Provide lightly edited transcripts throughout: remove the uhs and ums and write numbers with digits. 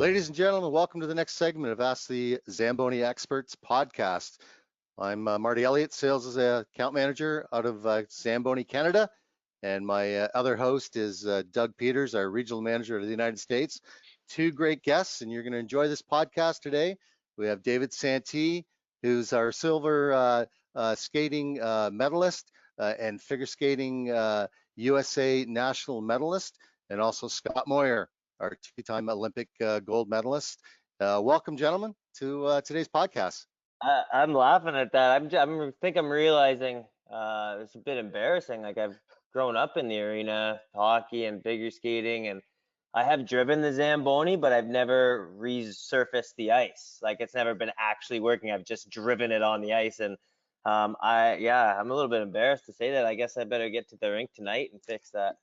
Ladies and gentlemen, welcome to the next segment of Ask the Zamboni Experts podcast. I'm Marty Elliott, sales account manager out of Zamboni, Canada. And my other host is Doug Peters, our regional manager of the United States. Two great guests, and you're going to enjoy this podcast today. We have David Santee, who's our silver skating medalist and figure skating USA national medalist, and also Scott Moir, our two-time Olympic gold medalist. Welcome, gentlemen, to today's podcast. I'm laughing at that. I think I'm realizing it's a bit embarrassing. Like, I've grown up in the arena, hockey and figure skating, and I have driven the Zamboni, but I've never resurfaced the ice. Like, it's never been actually working. I've just driven it on the ice, and I'm a little bit embarrassed to say that. I guess I better get to the rink tonight and fix that.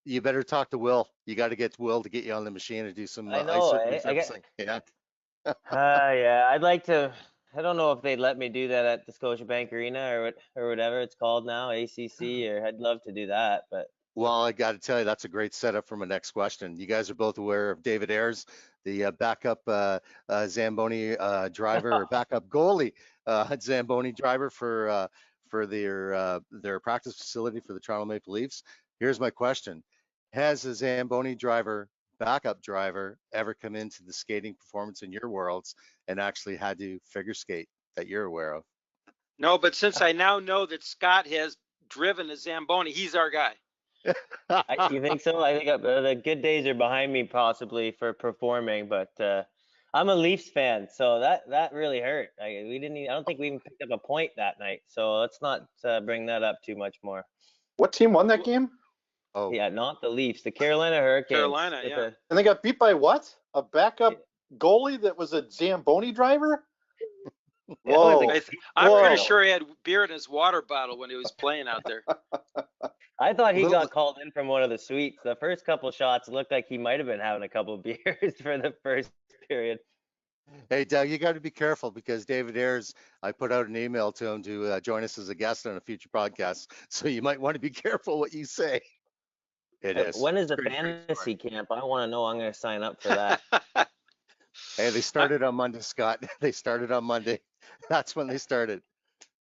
You better talk to Will. You got to get Will to get you on the machine and do some I know, ice surfacing. yeah. Yeah, I'd like to. I don't know if they'd let me do that at the Scotiabank Arena or whatever it's called now, ACC, or I'd love to do that, but. Well, I got to tell you, that's a great setup for my next question. You guys are both aware of David Ayres, the backup Zamboni driver, or backup goalie Zamboni driver for their practice facility for the Toronto Maple Leafs. Here's my question: has a Zamboni driver, backup driver, ever come into the skating performance in your worlds and actually had to figure skate that you're aware of? No, but since I now know that Scott has driven a Zamboni, he's our guy. You think so? I think the good days are behind me, possibly, for performing, but I'm a Leafs fan, so that really hurt. I don't think we even picked up a point that night, so let's not bring that up too much more. What team won that game? Oh, Yeah, not the Leafs, the Carolina Hurricanes. Carolina, yeah. And they got beat by what? A backup goalie that was a Zamboni driver? Whoa. I'm pretty sure he had beer in his water bottle when he was playing out there. I thought he got called in from one of the suites. The first couple shots looked like he might have been having a couple of beers for the first period. Hey, Doug, you got to be careful because David Ayres, I put out an email to him to join us as a guest on a future podcast. So you might want to be careful what you say. It is. When is the fantasy camp? I want to know. I'm going to sign up for that. Hey, they started on Monday, Scott. They started on Monday. That's when they started.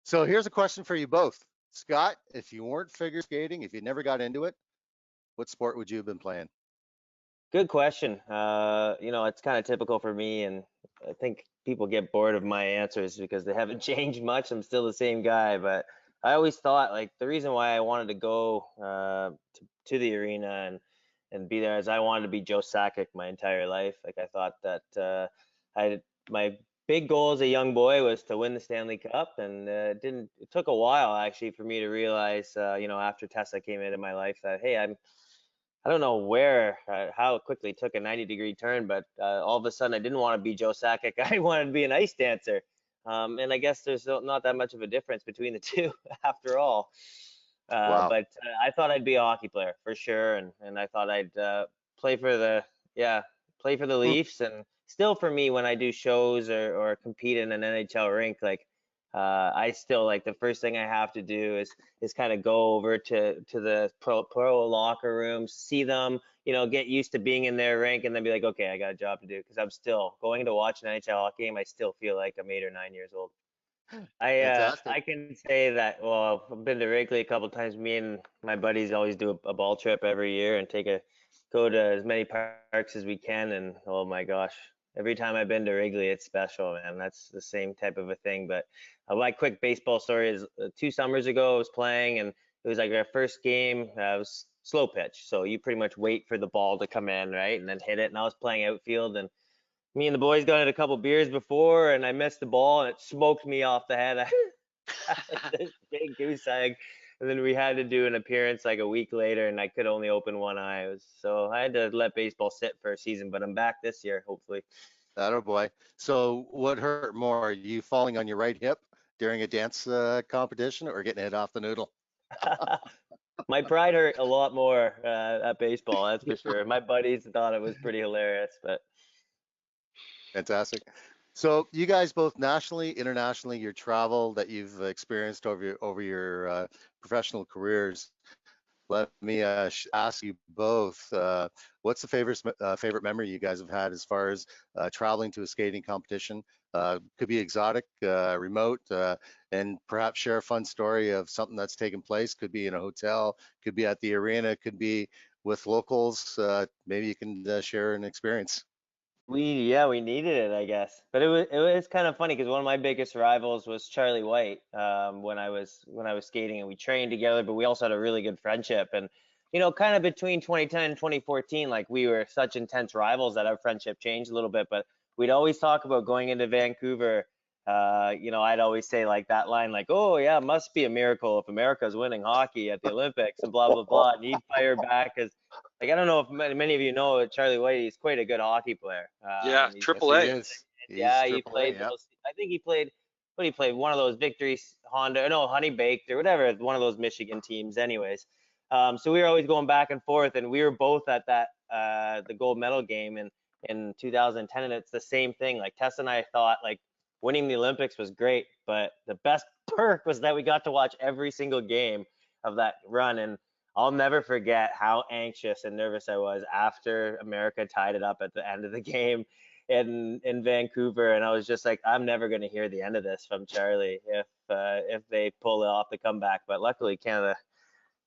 So here's a question for you both. Scott, if you weren't figure skating, if you never got into it, what sport would you have been playing? Good question. It's kind of typical for me, and I think people get bored of my answers because they haven't changed much. I'm still the same guy, but I always thought, like, the reason why I wanted to go to the arena and be there is I wanted to be Joe Sakic my entire life. Like, I thought that my big goal as a young boy was to win the Stanley Cup, and it took a while actually for me to realize, after Tessa came into my life, that, hey, I don't know how it quickly took a 90-degree turn, but all of a sudden I didn't want to be Joe Sakic. I wanted to be an ice dancer. And I guess there's not that much of a difference between the two after all. Wow. But I thought I'd be a hockey player for sure, and I thought I'd play for the Leafs. And still, for me, when I do shows or compete in an NHL rink, like, I still, like, the first thing I have to do is kind of go over to the pro locker rooms, see them, get used to being in their rink, and then be like, okay, I got a job to do, because I'm still going to watch an NHL hockey game. I still feel like I'm 8 or 9 years old. I can say that, well, I've been to Wrigley a couple of times. Me and my buddies always do a ball trip every year and go to as many parks as we can. And oh my gosh, every time I've been to Wrigley, it's special, man. That's the same type of a thing. But my quick baseball story is 2 summers ago, I was playing, and it was like our first game. It was slow pitch. So you pretty much wait for the ball to come in, right? And then hit it. And I was playing outfield, and me and the boys got in a couple beers before, and I missed the ball, and it smoked me off the head. This big goose egg. And then we had to do an appearance like a week later, and I could only open one eye. So I had to let baseball sit for a season, but I'm back this year, hopefully. Oh boy. So what hurt more, you falling on your right hip during a dance competition, or getting hit off the noodle? My pride hurt a lot more at baseball, that's for sure. My buddies thought it was pretty hilarious, but. Fantastic. So you guys both nationally, internationally, your travel that you've experienced over your professional careers, let me ask you both, what's the favorite memory you guys have had as far as traveling to a skating competition? Could be exotic, remote, and perhaps share a fun story of something that's taken place. Could be in a hotel, could be at the arena, could be with locals. Maybe you can share an experience. We needed it, I guess. But it was kind of funny because one of my biggest rivals was Charlie White, when I was skating, and we trained together, but we also had a really good friendship. And kind of between 2010 and 2014, like we were such intense rivals that our friendship changed a little bit. But we'd always talk about going into Vancouver. I'd always say like that line, like, "Oh yeah, it must be a miracle if America's winning hockey at the Olympics," and blah blah blah. And he'd fire back as like, I don't know if many of you know Charlie White. He's quite a good hockey player. Yeah, He's Yes, Triple he A. is. He's yeah, he triple A. played Yeah. those. I think he played. What he played? One of those Victories Honda, no, Honey Baked or whatever. One of those Michigan teams, anyways. So we were always going back and forth, and we were both at that the gold medal game in 2010, and it's the same thing. Like Tessa and I thought like winning the Olympics was great, but the best perk was that we got to watch every single game of that run, and I'll never forget how anxious and nervous I was after America tied it up at the end of the game in Vancouver, and I was just like, I'm never going to hear the end of this from Charlie if they pull off the comeback. But luckily, Canada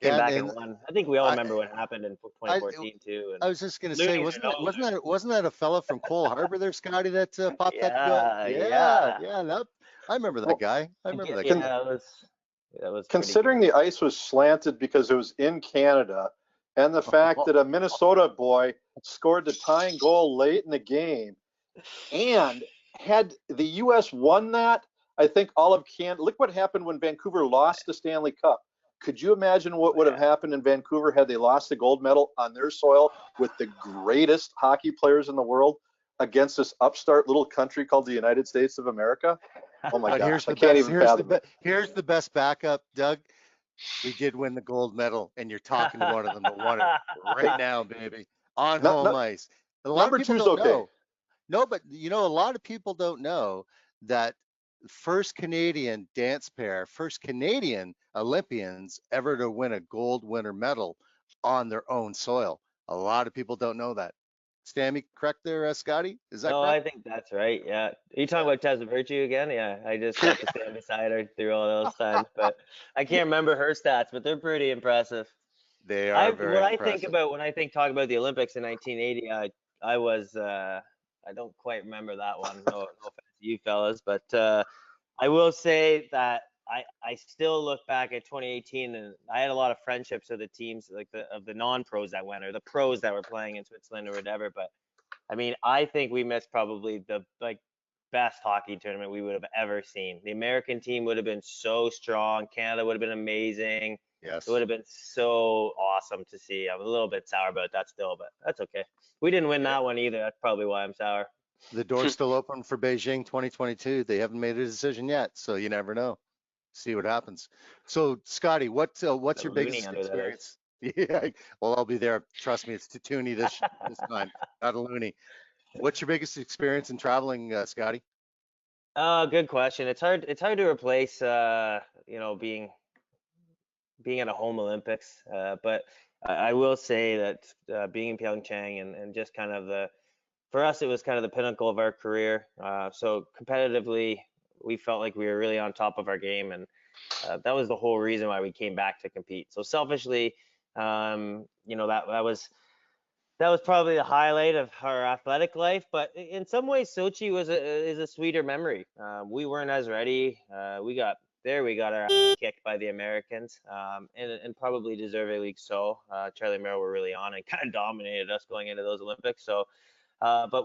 came Yeah, back and and won. I think we all I, remember what happened in I, 2014 too. And I was just gonna say, Looney's wasn't are that no wasn't that wasn't that a fella from Cole Harbor there, Scotty, that popped that goal? Yeah, Yeah, yeah. yeah. That, I remember that Well, guy. I remember that con- guy. Yeah, that was pretty good. considering the ice was slanted because it was in Canada, and the fact that a Minnesota boy scored the tying goal late in the game, and had the U.S. won that, I think all of Canada. Look what happened when Vancouver lost the Stanley Cup. Could you imagine what would have Yeah. happened in Vancouver had they lost the gold medal on their soil with the greatest hockey players in the world against this upstart little country called the United States of America? Oh my But here's gosh, I the can't best. even fathom it. Here's the best backup, Doug. We did win the gold medal, and you're talking to one of them that won it right now, baby, on No, home no, ice. A lot of number people two's don't okay. know. No, but a lot of people don't know that first Canadian dance pair, first Canadian Olympians ever to win a gold winner medal on their own soil. A lot of people don't know that. Stammy, correct there, Scotty? Is that No, correct? I think that's right. Yeah. Are you talking Yeah. about Tessa Virtue again? Yeah. I just got to stand beside her through all those times, but I can't remember her stats, but they're pretty impressive. They I are what very I think impressive. about when I talk about the Olympics in 1980, I was I don't quite remember that one. No offense to you fellas, but I will say that I still look back at 2018, and I had a lot of friendships of the teams like the non-pros that went or the pros that were playing in Switzerland or whatever. But I mean, I think we missed probably the like best hockey tournament we would have ever seen. The American team would have been so strong. Canada would have been amazing. It would Yes. have been so awesome to see. I'm a little bit sour about that still, but that's okay. We didn't win Yeah. that one either. That's probably why I'm sour. The door's still open for Beijing 2022. They haven't made a decision yet, so you never know. See what happens. So, Scotty, what's The your loony biggest under that is. experience? Yeah, well, I'll be there. Trust me, it's Tooney this time, not a loony. What's your biggest experience in traveling, Scotty? Good question. It's hard to replace being at a home Olympics. But I will say that being in Pyeongchang and just kind of for us, it was kind of the pinnacle of our career. So competitively, we felt like we were really on top of our game, and that was the whole reason why we came back to compete. So selfishly, that was probably the highlight of our athletic life. But in some ways, Sochi is a sweeter memory. We weren't as ready. We got there. We got our ass kicked by the Americans, and probably deservedly so. Charlie and Merrill were really on and kind of dominated us going into those Olympics. So, but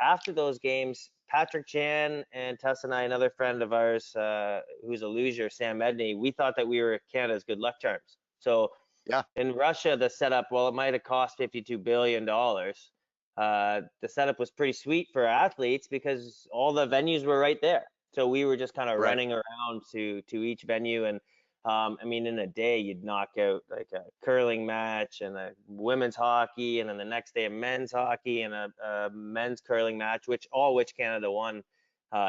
after those games, Patrick Chan and Tess and I, another friend of ours who's a loser, Sam Medney, we thought that we were Canada's good luck charms. So Yeah, in Russia, the setup, well, it might have cost $52 billion. The setup was pretty sweet for athletes because all the venues were right there. So we were just kind of right. running around to each venue. And I mean, in a day, you'd knock out like a curling match and a women's hockey, and then the next day, a men's hockey and a men's curling match, which Canada won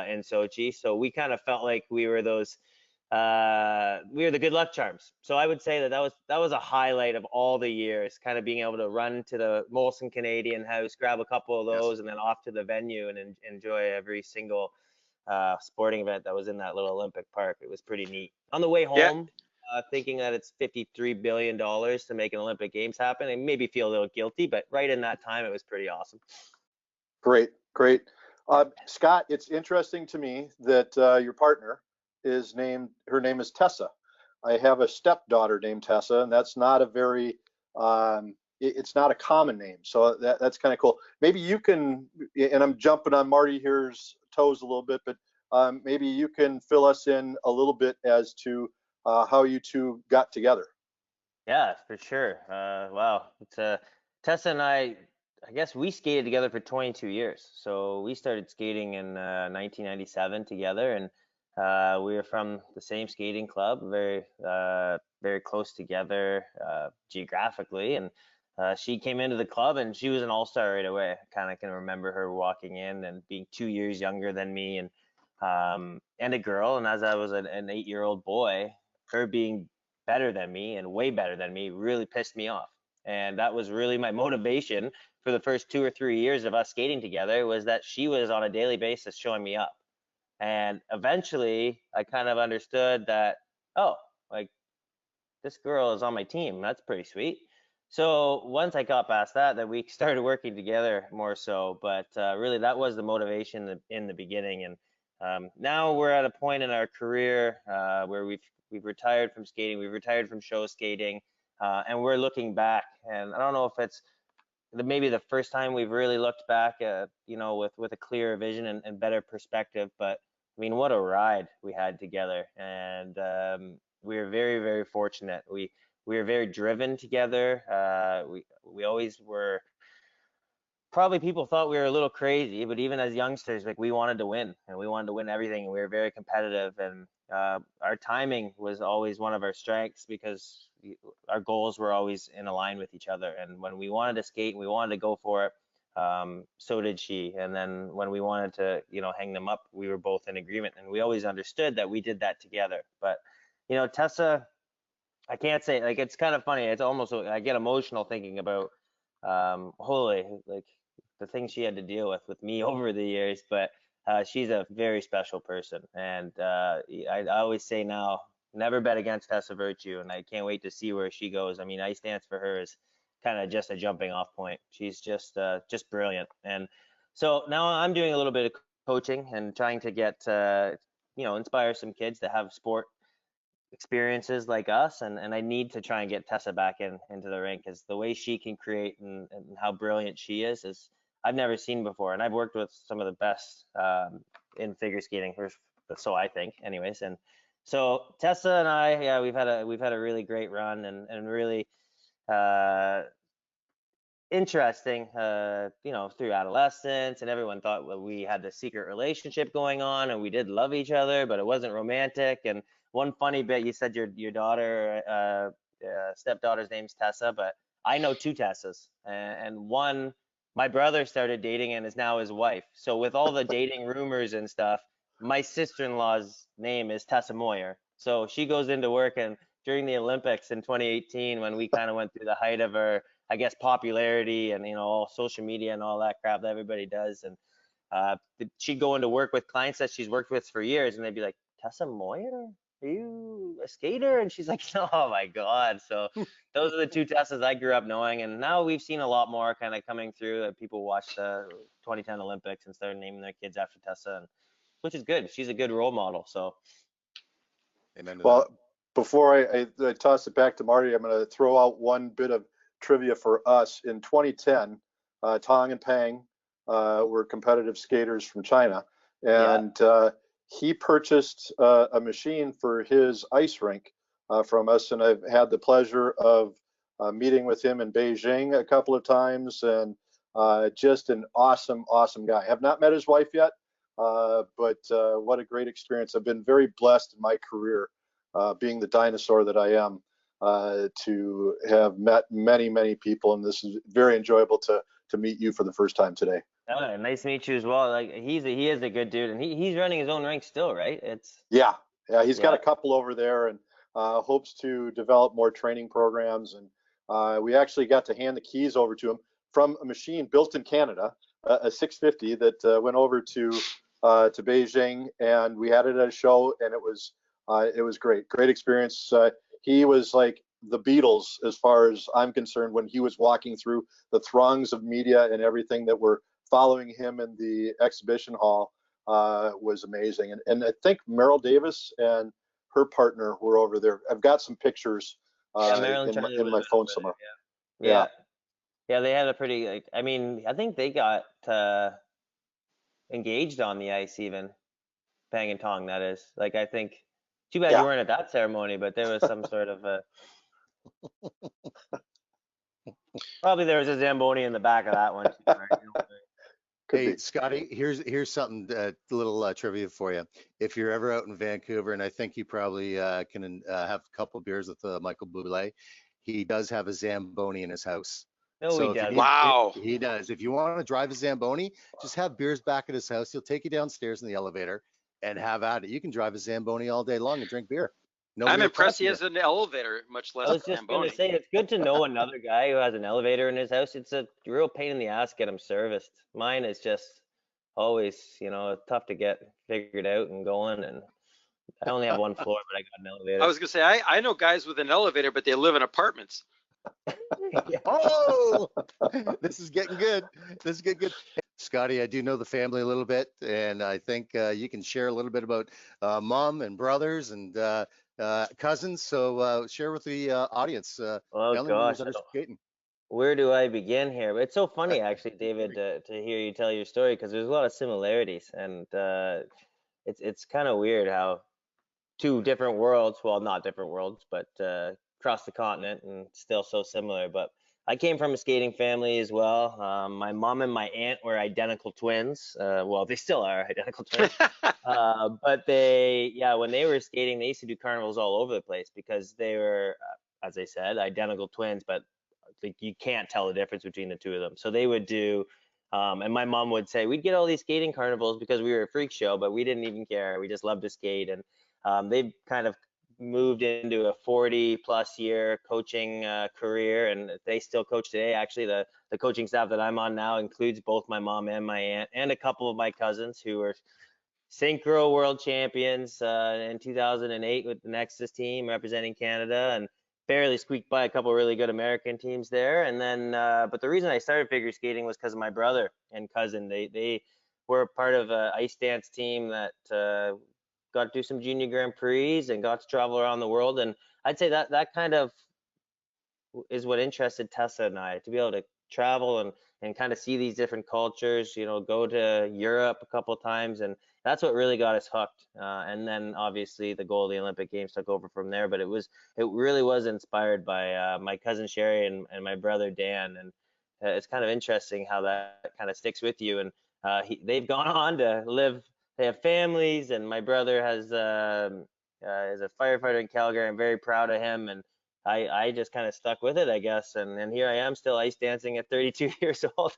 in Sochi. So we kind of felt like we were those we were the good luck charms. So I would say that was a highlight of all the years, kind of being able to run to the Molson Canadian House, grab a couple of those, and then off to the venue and enjoy every single sporting event that was in that little Olympic park. It was pretty neat. On the way Yeah. home, thinking that it's $53 billion to make an Olympic Games happen, and maybe feel a little guilty, but right in that time, it was pretty awesome. Great, great. Scott, it's interesting to me that your partner her name is Tessa. I have a stepdaughter named Tessa, and that's not a very, it's not a common name. So that's kind of cool. Maybe you can, and I'm jumping on Marty here's toes a little bit, but maybe you can fill us in a little bit as to how you two got together. Yeah, for sure. Wow. It's Tessa and I guess we skated together for 22 years. So we started skating in 1997 together, and we were from the same skating club, very close together geographically. And she came into the club, and she was an all-star right away. I kind of can remember her walking in and being 2 years younger than me, and a girl. And as I was an 8-year-old boy, her being better than me and way better than me really pissed me off. And that was really my motivation for the first 2 or 3 years of us skating together, was that she was on a daily basis showing me up. And eventually I kind of understood that, oh, like, this girl is on my team. That's pretty sweet. So once I got past that, then we started working together more so. But really, that was the motivation in the beginning. And now we're at a point in our career where we've retired from skating, we've retired from show skating, and we're looking back. And I don't know if it's maybe the first time we've really looked back, with a clearer vision and better perspective. But I mean, what a ride we had together, and we were very fortunate. We were very driven together. We always were. Probably people thought we were a little crazy, but even as youngsters, like, we wanted to win, and we wanted to win everything, and we were very competitive. And our timing was always one of our strengths, because our goals were always in line with each other. And when we wanted to skate and we wanted to go for it, so did she. And then when we wanted to, hang them up, we were both in agreement, and we always understood that we did that together. But Tessa, I can't say, like, it's kind of funny. It's almost, I get emotional thinking about holy, like, the things she had to deal with me over the years. But she's a very special person, and I always say now, never bet against Tessa Virtue, and I can't wait to see where she goes. I mean, ice dance for her is kind of just a jumping off point. She's just brilliant. And so now I'm doing a little bit of coaching and trying to get inspire some kids to have sport experiences like us, and I need to try and get Tessa back into the rink, because the way she can create and how brilliant she is I've never seen before. And I've worked with some of the best in figure skating, or so I think, anyways. And so Tessa and I, yeah, we've had a really great run, and really interesting, through adolescence, and everyone thought, well, we had this secret relationship going on, and we did love each other, but it wasn't romantic. And one funny bit, you said your daughter, stepdaughter's name's Tessa, but I know two Tessas, and one, my brother started dating and is now his wife. So with all the dating rumors and stuff, my sister-in-law's name is Tessa Moir. So she goes into work, and during the Olympics in 2018, when we kind of went through the height of our, I guess, popularity, and all social media and all that crap that everybody does, and she'd go into work with clients that she's worked with for years, and they'd be like, Tessa Moir, are you a skater? And she's like, oh my God. So those are the two Tessas I grew up knowing, and now we've seen a lot more kind of coming through. People watch the 2010 Olympics and started naming their kids after Tessa, which is good. She's a good role model. So Amen to Well, that. before I toss it back to Marty, I'm going to throw out one bit of trivia for us. In 2010, Tong and Pang were competitive skaters from China, and he purchased a machine for his ice rink from us, and I've had the pleasure of meeting with him in Beijing a couple of times, and just an awesome guy. I have not met his wife yet, but what a great experience. I've been very blessed in my career, being the dinosaur that I am, to have met many people, and this is very enjoyable to meet you for the first time today. nice to meet you as well. Like, he is a good dude, and he's running his own rink still, right? Yeah, Yeah, he's got a couple over there, and hopes to develop more training programs. And we actually got to hand the keys over to him from a machine built in Canada, a 650 that went over to Beijing, and we had it at a show, and it was great experience. He was like the Beatles as far as I'm concerned when he was walking through the throngs of media and everything that were following him in the exhibition hall. Was amazing. And I think Merrill Davis and her partner were over there. I've got some pictures in my phone somewhere. Yeah. Yeah, they had a pretty, like, I mean, I think they got engaged on the ice even, Pang and Tong, that is. Like, I think, too bad you weren't at that ceremony, but there was some sort of a, probably there was a Zamboni in the back of that one. Hey, Scotty, here's something, a little trivia for you. If you're ever out in Vancouver, and I think you probably can have a couple beers with Michael Bublé, he does have a Zamboni in his house. No, he doesn't. Wow. He does. If you want to drive a Zamboni, just have beers back at his house. He'll take you downstairs in the elevator and have at it. You can drive a Zamboni all day long and drink beer. I'm impressed he has an elevator, much less I was just going to say, it's good to know another guy who has an elevator in his house. It's a real pain in the ass to get him serviced. Mine is just always, tough to get figured out and going. And I only have one floor, but I got an elevator. I was going to say, I know guys with an elevator, but they live in apartments. Oh, this is getting good. This is getting good. Scotty, I do know the family a little bit, and I think you can share a little bit about mom and brothers and cousins. So share with the audience. Oh gosh, where do I begin here? But it's so funny, actually, David, to hear you tell your story, because there's a lot of similarities, and it's kind of weird how two different worlds, well, not different worlds, but across the continent, and still so similar. But I came from a skating family as well. My mom and my aunt were identical twins. Well, they still are identical twins. But when they were skating, they used to do carnivals all over the place because they were, as I said, identical twins, but like you can't tell the difference between the two of them. So they would do, and my mom would say, we'd get all these skating carnivals because we were a freak show, but we didn't even care. We just loved to skate. And they've kind of moved into a 40+ year coaching career, and they still coach today. Actually, the coaching staff that I'm on now includes both my mom and my aunt and a couple of my cousins who are synchro world champions in 2008 with the Nexus team representing Canada, and barely squeaked by a couple of really good American teams there. And then but the reason I started figure skating was because of my brother and cousin. They were part of an ice dance team that got to do some junior Grand Prix and got to travel around the world. And I'd say that kind of is what interested Tessa and I, to be able to travel and kind of see these different cultures, go to Europe a couple of times. And that's what really got us hooked. And then obviously the goal of the Olympic Games took over from there. But it really was inspired by my cousin Sherry and my brother Dan. And it's kind of interesting how that kind of sticks with you. And they've gone on to live. They have families, and my brother is a firefighter in Calgary. I'm very proud of him, and I just kind of stuck with it, I guess. And here I am, still ice dancing at 32 years old.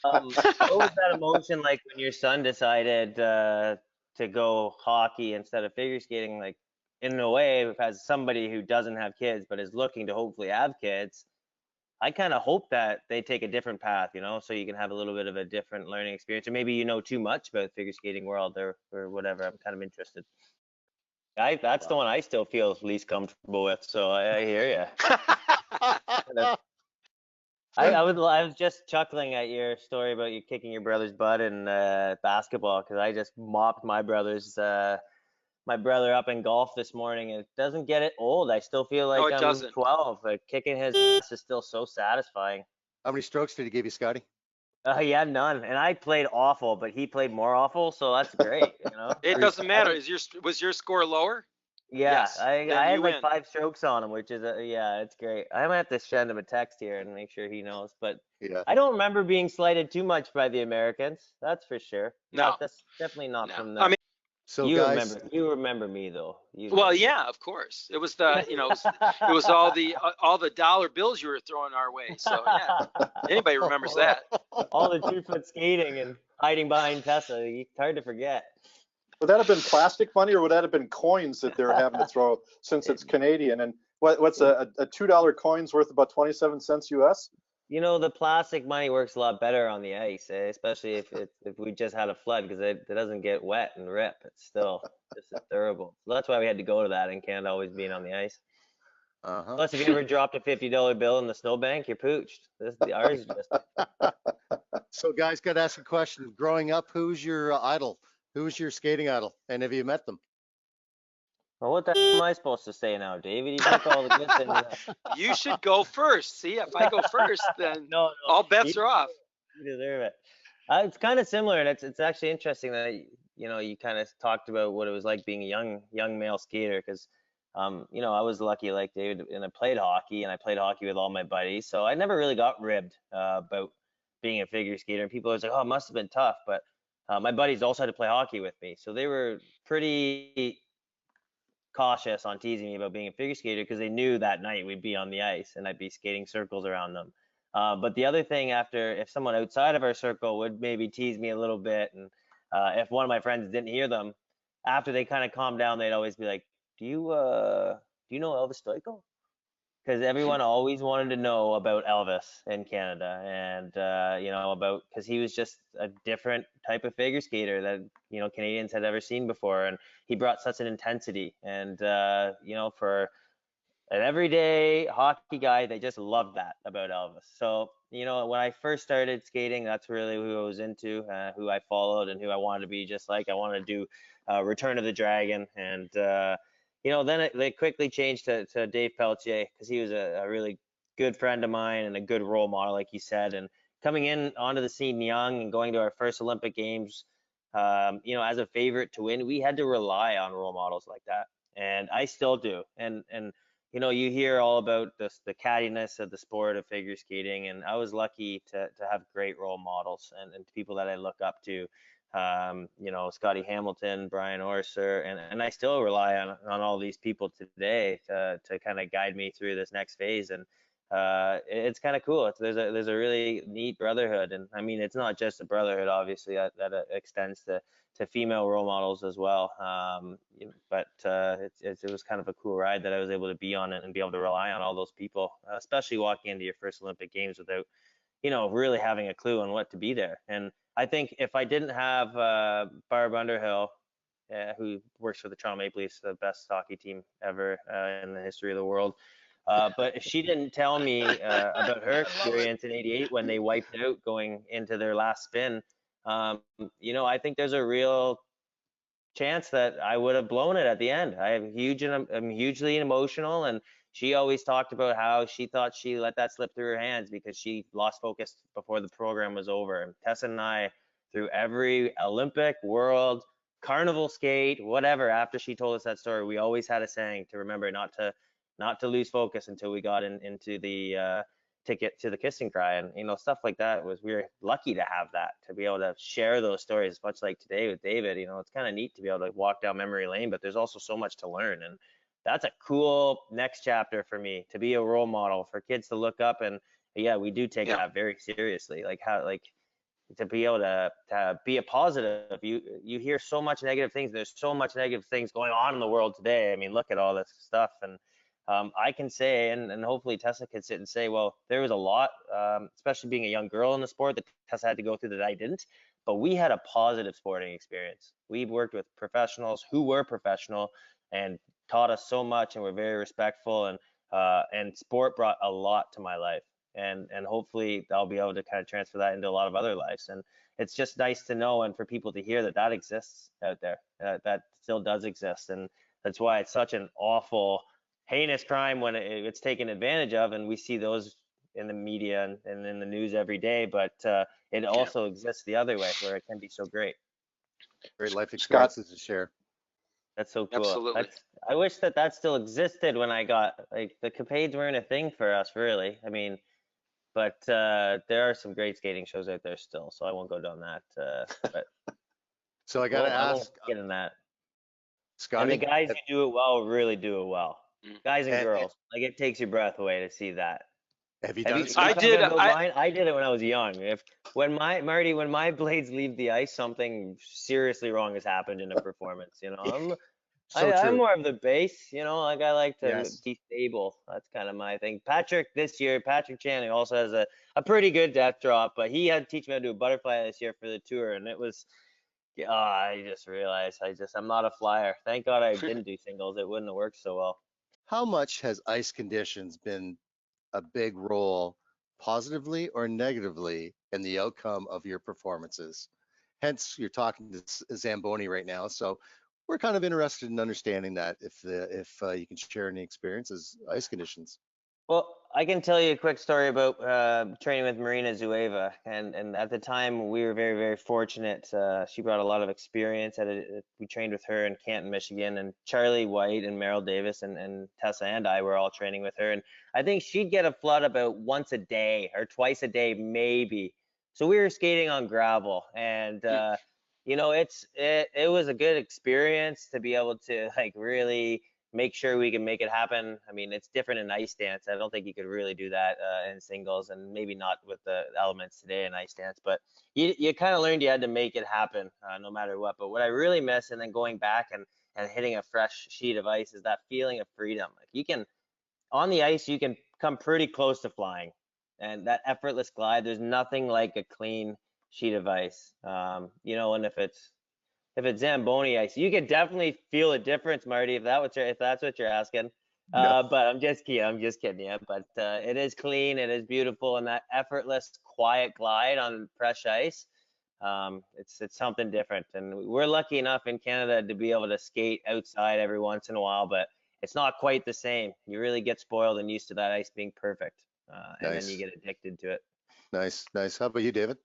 What was that emotion like when your son decided to go hockey instead of figure skating? Like, in a way, as somebody who doesn't have kids but is looking to hopefully have kids, I kind of hope that they take a different path, so you can have a little bit of a different learning experience, or maybe too much about the figure skating world or whatever. I'm kind of interested. That's the one I still feel least comfortable with, so I hear you. I was just chuckling at your story about you kicking your brother's butt in basketball, because I just mopped my brother up in golf this morning, and it doesn't get it old. I still feel like I'm 12. Like, kicking his ass is still so satisfying. How many strokes did he give you, Scotty? He had none, and I played awful, but he played more awful, so that's great. It doesn't matter. Was your score lower? Yeah, Yes, I had like 5 strokes on him, which is it's great. I might have to send him a text here and make sure he knows. But yeah, I don't remember being slighted too much by the Americans. That's for sure. No, that's definitely not from them. I mean, so you guys, remember me though. Well, yeah, of course. It was it was all the dollar bills you were throwing our way. So yeah, anybody remembers that? All the 2-foot skating and hiding behind Tessa. It's hard to forget. Would that have been plastic money, or would that have been coins that they're having to throw since it's Canadian? And what's a $2 coin's worth about 27 cents US? You know, the plastic money works a lot better on the ice, especially if we just had a flood, because it doesn't get wet and rip. It's still just as durable. So that's why we had to go to that in Canada, always being on the ice. Uh-huh. Plus, if you ever dropped a $50 bill in the snowbank, you're pooched. Ours is just. So guys, got to ask a question. Growing up, who's your idol? Who's your skating idol? And have you met them? Well, what the hell am I supposed to say now, David? You took all the good things. You should go first. See, if I go first, then No, all bets are off. You deserve it. It's kind of similar, and it's actually interesting that you kind of talked about what it was like being a young male skater, because I was lucky like David, and I played hockey with all my buddies, so I never really got ribbed about being a figure skater. And people always like, oh, it must have been tough, but my buddies also had to play hockey with me, so they were pretty cautious on teasing me about being a figure skater, because they knew that night we'd be on the ice and I'd be skating circles around them. But the other thing, if someone outside of our circle would maybe tease me a little bit, and if one of my friends didn't hear them, after they kind of calmed down, they'd always be like, do you know Elvis Stoico? Because everyone always wanted to know about Elvis in Canada, and because he was just a different type of figure skater that Canadians had ever seen before, and he brought such an intensity, and for an everyday hockey guy, they just loved that about Elvis. So when I first started skating, that's really who I was into, who I followed, and who I wanted to be just like. I wanted to do Return of the Dragon, and then they quickly changed to Dave Pelletier, because he was a really good friend of mine and a good role model, like you said. And coming in onto the scene young and going to our first Olympic Games, as a favorite to win, we had to rely on role models like that, and I still do. And you hear all about the cattiness of the sport of figure skating, and I was lucky to have great role models and people that I look up to. Scotty Hamilton, Brian Orser, and I still rely on all these people today to kind of guide me through this next phase. And it's kind of cool. There's a really neat brotherhood, and I mean, it's not just a brotherhood, obviously, that extends to female role models as well. But it was kind of a cool ride that I was able to be on it and be able to rely on all those people, especially walking into your first Olympic Games without really having a clue on what to be there. And I think if I didn't have Barb Underhill, who works for the Toronto Maple Leafs, the best hockey team ever in the history of the world, but if she didn't tell me about her experience in '88 when they wiped out going into their last spin, I think there's a real chance that I would have blown it at the end. I'm hugely emotional, and she always talked about how she thought she let that slip through her hands because she lost focus before the program was over. And Tessa and I, through every Olympic, World, Carnival skate, whatever, after she told us that story, we always had a saying to remember not to lose focus until we got into the ticket to the kissing cry. And stuff like that we were lucky to have that, to be able to share those stories, much like today with David. It's kind of neat to be able to walk down memory lane, but there's also so much to learn. And that's a cool next chapter for me, to be a role model for kids to look up. And yeah, we do take that very seriously, to be able to be a positive. You hear so much negative things. There's so much negative things going on in the world today. I mean, look at all this stuff. And I can say, and hopefully Tessa could sit and say, well, there was a lot, especially being a young girl in the sport, that Tessa had to go through that I didn't. But we had a positive sporting experience. We worked with professionals who were professional and taught us so much, and were very respectful. And sport brought a lot to my life. And hopefully I'll be able to kind of transfer that into a lot of other lives. And it's just nice to know, and for people to hear that exists out there, that still does exist. And that's why it's such an awful, heinous crime when it's taken advantage of, and we see those in the media and in the news every day. But it also exists the other way, where it can be so great. Great life experiences to share. That's so cool. Absolutely. I wish that still existed when I got, the capades weren't a thing for us, really. I mean, but there are some great skating shows out there still, so I won't go down that. But so I got to ask, get in that. Scotty, and the guys who do it well really do it well. Guys and girls, it takes your breath away to see that. Have you Have done you, it? you Scott? I did. talking about mine? I did it when I was young. When my blades leave the ice, something seriously wrong has happened in a performance. So I'm true. more of the base, like I like to Yes. be stable. That's kind of my thing. Patrick Channing also has a pretty good death drop, but he had to teach me how to do a butterfly this year for the tour, and it was, I just realized I'm not a flyer. Thank God I didn't do singles. It wouldn't have worked so well. How much has ice conditions been a big role, positively or negatively, in the outcome of your performances? Hence, you're talking to Zamboni right now, so we're kind of interested in understanding that if you can share any experiences, ice conditions. Well, I can tell you a quick story about training with Marina Zueva, and at the time we were very, very fortunate. She brought a lot of experience. We trained with her in Canton, Michigan, and Charlie White and Merrill Davis and Tessa and I were all training with her. And I think she'd get a flood about once a day or twice a day, maybe. So we were skating on gravel, and it was a good experience to be able to like really make sure we can make it happen. I mean, it's different in ice dance. I don't think you could really do that in singles, and maybe not with the elements today in ice dance. But you kind of learned you had to make it happen no matter what. But what I really miss, and then going back and hitting a fresh sheet of ice, is that feeling of freedom. Like on the ice, you can come pretty close to flying, and that effortless glide. There's nothing like a clean sheet of ice. And if it's Zamboni ice, you can definitely feel a difference, Marty, if that's what you're asking. No. But I'm just kidding. I'm just kidding you. But it is clean. It is beautiful, and that effortless, quiet glide on fresh ice. It's something different, and we're lucky enough in Canada to be able to skate outside every once in a while, but it's not quite the same. You really get spoiled and used to that ice being perfect, and then you Nice, get addicted to it. nice, nice. How about you, David?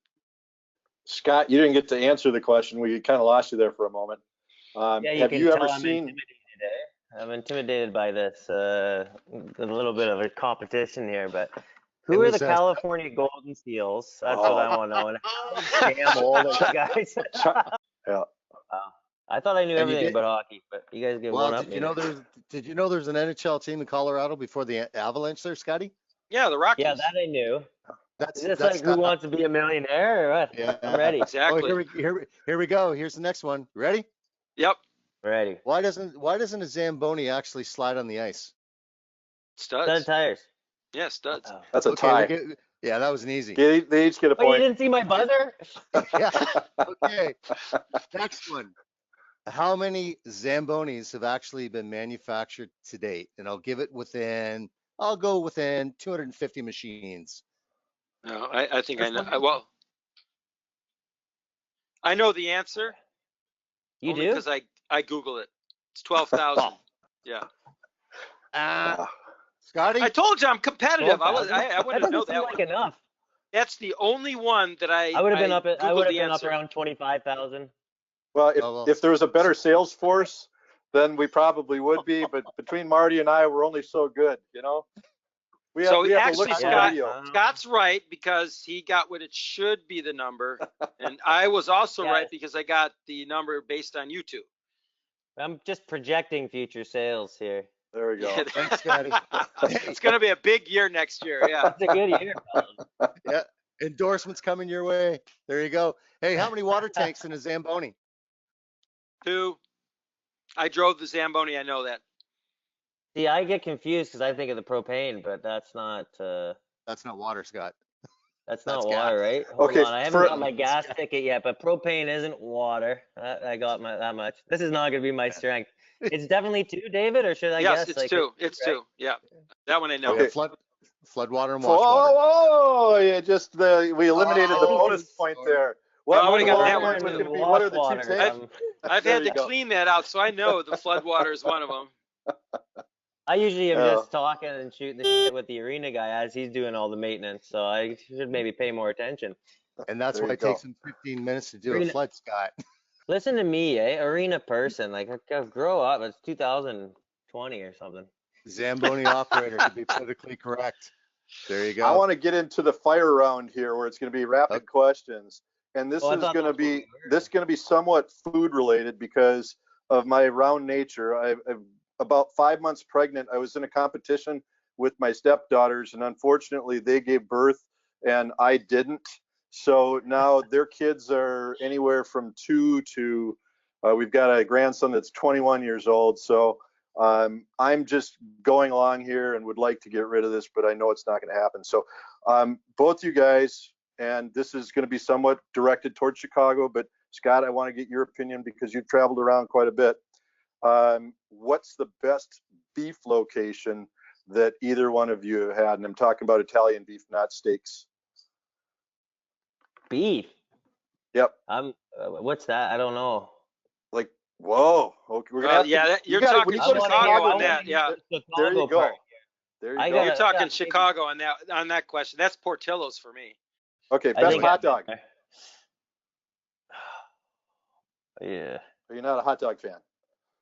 Scott, you didn't get to answer the question. We kind of lost you there for a moment. Yeah, you Have can you tell ever I'm seen? intimidated, eh? I'm intimidated by this, a little bit of a competition here, but It who are the was California Golden Seals? That's what I Oh, want to know. And how damn old are you guys? yeah. Wow. I thought I knew and you everything did. about hockey, but you guys get Well, one up me. did you know there's an NHL team in Colorado before the Avalanche there, Scotty? Yeah, the Yeah, Rockies. that I knew. Is this That's like Who Wants to Be a Millionaire or what? I'm yeah. ready. Oh, Exactly. here we go. Here's the next one. Ready? Yep. Ready. Why doesn't a Zamboni actually slide on the ice? Set of Studs. tires. Yeah, studs. Oh. That's a Okay, we tie. get. Yeah, that was an easy. They each get a Oh, you point. didn't see my buzzer? Yeah. Okay. Next one. How many Zambonis have actually been manufactured to date? And I'll go within 250 machines. No, I think I First know. one. I know the answer You only do? because I Google it. It's 12,000. Yeah. Uh, Scotty? I told you I'm competitive. 12,000? I That wouldn't know doesn't seem that like one. enough. That's the only one that I would have been I up. I Googled would have the been up answer. around 25,000. Well, Oh, well. if there was a better sales force, then we probably would be. But between Marty and I, we're only so good, you know. We have the Actually, looks for Scott, video. Scott's right because he got what it should be the number, and I was also Yeah. right because I got the number based on YouTube. I'm just projecting future sales here. There we go. Yeah, Thanks, Scotty. it's going to be a big year next year. Yeah. It's a good year, fellas. Yeah, endorsements coming your way. There you go. Hey, how many water tanks in a Zamboni? 2. I drove the Zamboni. I know that. See, I get confused because I think of the propane, but that's not That's not water, Scott. that's That's not water, gas. right? Hold Okay, on, I haven't for got my gas ticket yet, but propane isn't water. I got that much. This is not gonna be my strength. It's definitely 2, David, or should I Yes, guess it's like 2. It's right? 2. Yeah, that one I know. Okay. Flood water and wash water. Oh, yeah, we eliminated the Oh, bonus point sorry. there. No, I What would've got water that tank one was too. going to be? What are the 2 Water. tanks? I've There had you to go. clean that out, so I know the floodwater is one of them. I usually am Oh. just talking and shooting the shit with the arena guy as he's doing all the maintenance, so I should maybe pay more attention. And that's There why you it go. takes him 15 minutes to do a Arena- flood, Scott. Listen to me, arena person. Like, I grow up. It's 2020 or something. Zamboni operator to be politically correct. There you I go. want to get into the fire round here, where it's going to be rapid Okay. questions, and this Oh, I is thought going to that's what be we were. somewhat food related because of my round nature. I'm about 5 months pregnant. I was in a competition with my stepdaughters, and unfortunately they gave birth and I didn't. So now their kids are anywhere from 2 to, we've got a grandson that's 21 years old. So I'm just going along here and would like to get rid of this, but I know it's not going to happen. So both you guys, and this is going to be somewhat directed towards Chicago, but Scott, I want to get your opinion because you've traveled around quite a bit. What's the best beef location that either one of you have had? And I'm talking about Italian beef, not steaks. Beef. Yep. What's that? I don't know. Like, whoa. Okay, we're gonna have yeah, to, you're gotta, talking when you go to Chicago on Chicago, that. Yeah, there you go. There you go. You're talking Chicago on that question. That's Portillo's for me. Okay, best hot dog. Yeah. Are you not a hot dog fan?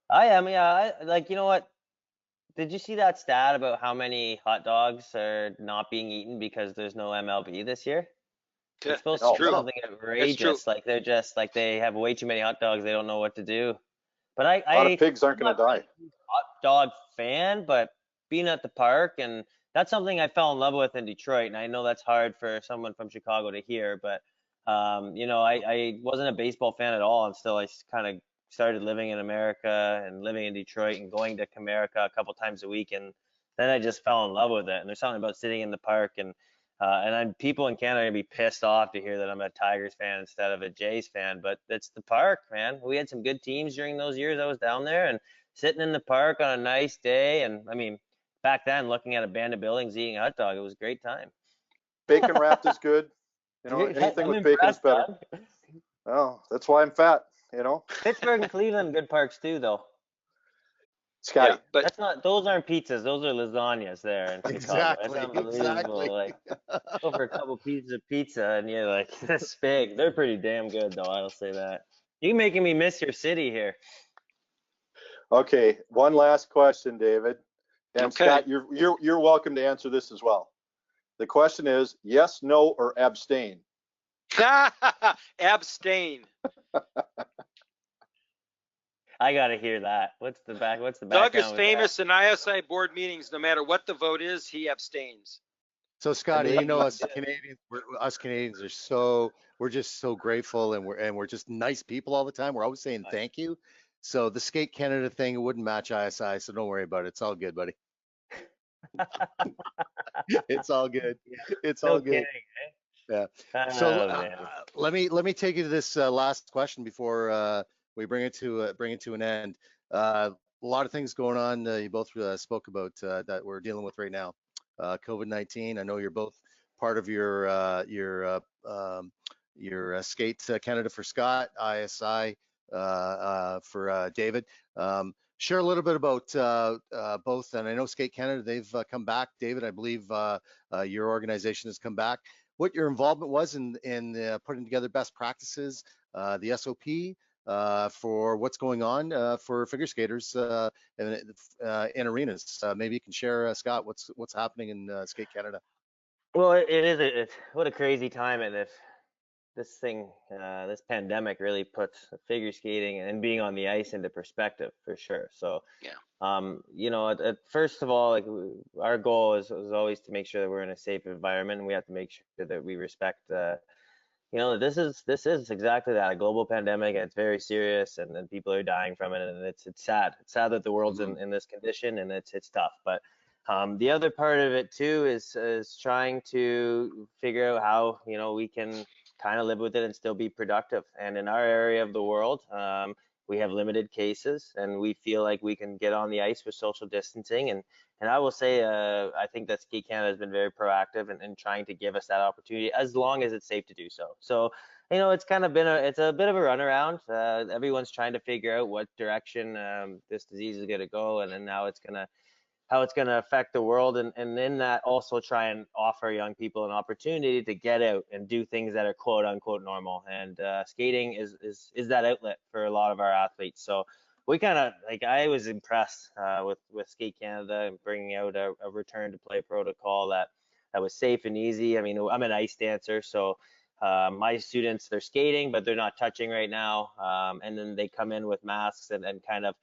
I am. Yeah. Like, you know what? Did you see that stat about how many hot dogs are not being eaten because there's no MLB this year? It's supposed to be something outrageous. Like they're just like they have way too many hot dogs. They don't know what to do. But a lot of pigs aren't going to die. Hot dog fan, but being at the park, and that's something I fell in love with in Detroit. And I know that's hard for someone from Chicago to hear, but you know, I wasn't a baseball fan at all until I kind of started living in America and living in Detroit and going to Comerica a couple times a week, and then I just fell in love with it. And there's something about sitting in the park and people in Canada are gonna be pissed off to hear that I'm a Tigers fan instead of a Jays fan, but it's the park, man. We had some good teams during those years I was down there, and sitting in the park on a nice day, and I mean, back then looking at a band of buildings eating a hot dog, it was a great time. Bacon wrapped is good. You know, anything with bacon is better. Oh, that's why I'm fat. You know. Pittsburgh and Cleveland, good parks too, though. Scotty, yeah, but that's not. Those aren't pizzas. Those are lasagnas there in Chicago. Exactly. That's unbelievable. Exactly. Like, go for a couple pieces of pizza, and you're like, this big. They're pretty damn good, though. I'll say that. You're making me miss your city here. Okay, one last question, David. And okay. Scott, you're welcome to answer this as well. The question is yes, no, or abstain. Abstain. I gotta hear that. What's the background? Doug is famous in ISI board meetings. No matter what the vote is, he abstains. So Scotty, you know us Canadians we're just so grateful, and we're just nice people all the time. We're always saying thank you. So the Skate Canada thing wouldn't match ISI, so don't worry about it. It's all good, buddy. It's all good. It's all good. Kidding, Yeah. So let me take you to this last question before we bring it to an end. A lot of things going on. You both spoke about that we're dealing with right now. COVID-19. I know you're both part of your Skate Canada for Scott, ISI for David. Share a little bit about both, and I know Skate Canada, they've come back. David, I believe your organization has come back. What your involvement was in putting together best practices, the SOP for what's going on for figure skaters in arenas. Maybe you can share, Scott, what's happening in Skate Canada. Well, it is what a crazy time, and if this thing, this pandemic really puts figure skating and being on the ice into perspective for sure. So, you know, first of all, like our goal is always to make sure that we're in a safe environment, and we have to make sure that we respect, you know, this is exactly that, a global pandemic, and it's very serious, and people are dying from it, and it's sad. It's sad that the world's in this condition, and it's tough. But the other part of it too is trying to figure out how, you know, we can kind of live with it and still be productive. And in our area of the world, we have limited cases, and we feel like we can get on the ice with social distancing. And I will say, I think that Skate Canada has been very proactive in trying to give us that opportunity as long as it's safe to do so. So, you know, it's kind of been it's a bit of a runaround. Everyone's trying to figure out what direction this disease is going to go, and then now how it's going to affect the world, and in that also try and offer young people an opportunity to get out and do things that are quote unquote normal. And skating is that outlet for a lot of our athletes. So we kind of, like, I was impressed with Skate Canada and bringing out a return to play protocol that was safe and easy. I mean, I'm an ice dancer, so my students, they're skating, but they're not touching right now. And then they come in with masks and kind of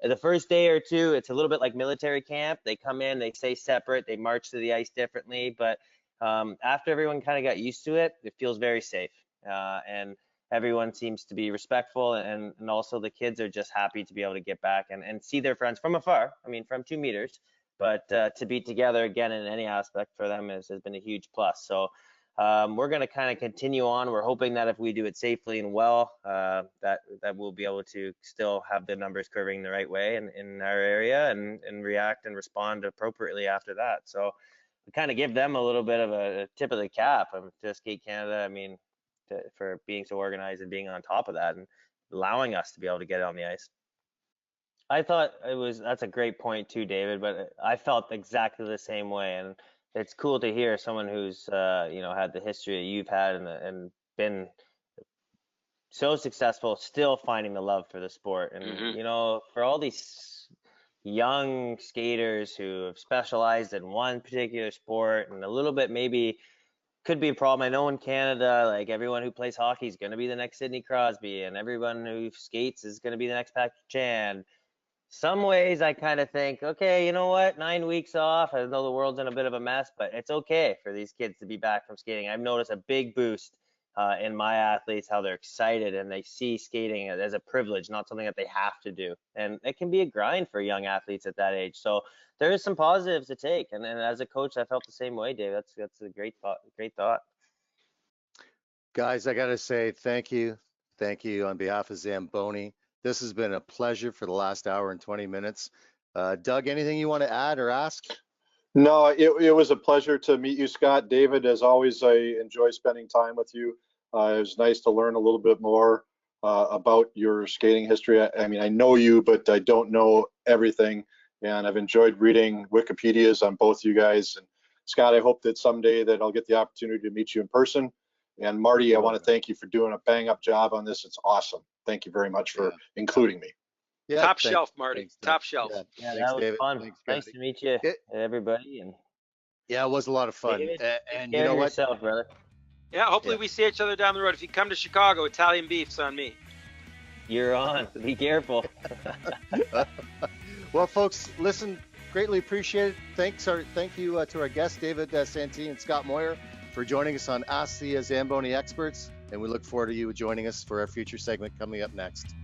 the first day or two, it's a little bit like military camp. They come in, they stay separate, they march to the ice differently. But after everyone kind of got used to it, it feels very safe. And everyone seems to be respectful, and also the kids are just happy to be able to get back and see their friends from afar. I mean, from 2 meters, but to be together again in any aspect for them has been a huge plus. So we're going to kind of continue on. We're hoping that if we do it safely and well, that we'll be able to still have the numbers curving the right way in our area and react and respond appropriately after that. So we kind of give them a little bit of a tip of the cap to Skate Canada. I mean, for being so organized and being on top of that and allowing us to be able to get on the ice. I thought that's a great point too, David, but I felt exactly the same way. And it's cool to hear someone who's, had the history that you've had and been so successful, still finding the love for the sport. And, for all these young skaters who have specialized in one particular sport and a little bit maybe could be a problem. I know in Canada, like everyone who plays hockey is going to be the next Sidney Crosby, and everyone who skates is going to be the next Patrick Chan. Some ways I kind of think, okay, you know what, 9 weeks off. I know the world's in a bit of a mess, but it's okay for these kids to be back from skating. I've noticed a big boost in my athletes, how they're excited and they see skating as a privilege, not something that they have to do. And it can be a grind for young athletes at that age. So there is some positives to take. And as a coach, I felt the same way, Dave. That's a great thought. Guys, I got to say thank you on behalf of Zamboni. This has been a pleasure for the last hour and 20 minutes. Doug, anything you want to add or ask? No, it was a pleasure to meet you, Scott. David, as always, I enjoy spending time with you. It was nice to learn a little bit more about your skating history. I mean, I know you, but I don't know everything. And I've enjoyed reading Wikipedias on both you guys. And Scott, I hope that someday that I'll get the opportunity to meet you in person. And Marty, I want to thank you for doing a bang up job on this. It's awesome. Thank you very much for including me. Yeah, top shelf, Marty. Thanks, top shelf. Yeah, thanks, that was David. Fun. Thanks, nice to meet you, everybody. And yeah, it was a lot of fun. David, and you know what, yourself, brother. Yeah, hopefully we see each other down the road. If you come to Chicago, Italian beef's on me. You're on. Be careful. Well, folks, listen, greatly appreciate it. Thank you to our guests, David Santini and Scott Moir, for joining us on Ask the Zamboni Experts. And we look forward to you joining us for our future segment coming up next.